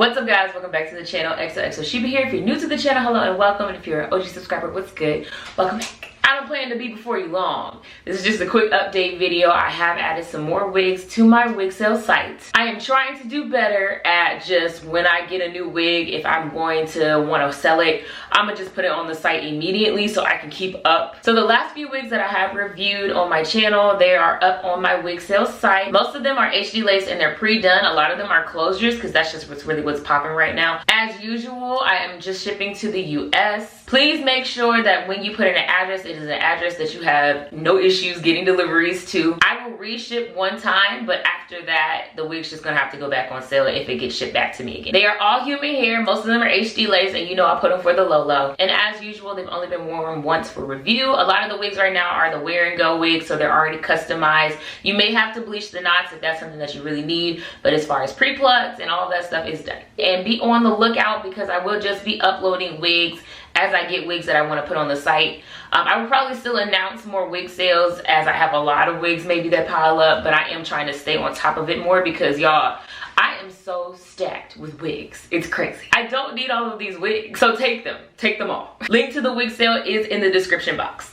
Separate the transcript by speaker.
Speaker 1: What's up guys, welcome back to the channel. XOXO Sheba here. If you're new to the channel, hello and welcome. And if you're an OG subscriber, what's good? Welcome back. I don't plan to be before you long. This is just a quick update video. I have added some more wigs to my wig sale site. I am trying to do better at just when I get a new wig, if I'm going to want to sell it, I'm gonna just put it on the site immediately so I can keep up. So the last few wigs that I have reviewed on my channel, they are up on my wig sale site. Most of them are HD lace and they're pre-done. A lot of them are closures because that's just what's popping right now. As usual, I am just shipping to the US. Please make sure that when you put in an address, it is an address that you have no issues getting deliveries to. I will reship one time, but after that, the wig's just gonna have to go back on sale if it gets shipped back to me again. They are all human hair. Most of them are HD lace, and you know I put them for the low. And as usual, they've only been worn once for review. A lot of the wigs right now are the wear and go wigs, so they're already customized. You may have to bleach the knots if that's something that you really need, but as far as pre-plugs and all that stuff is done. And be on the lookout because I will just be uploading wigs as I get wigs that I want to put on the site. I will probably still announce more wig sales as I have a lot of wigs maybe that pile up, but I am trying to stay on top of it more because y'all, I am so stacked with wigs. It's crazy. I don't need all of these wigs, so take them all. Link to the wig sale is in the description box.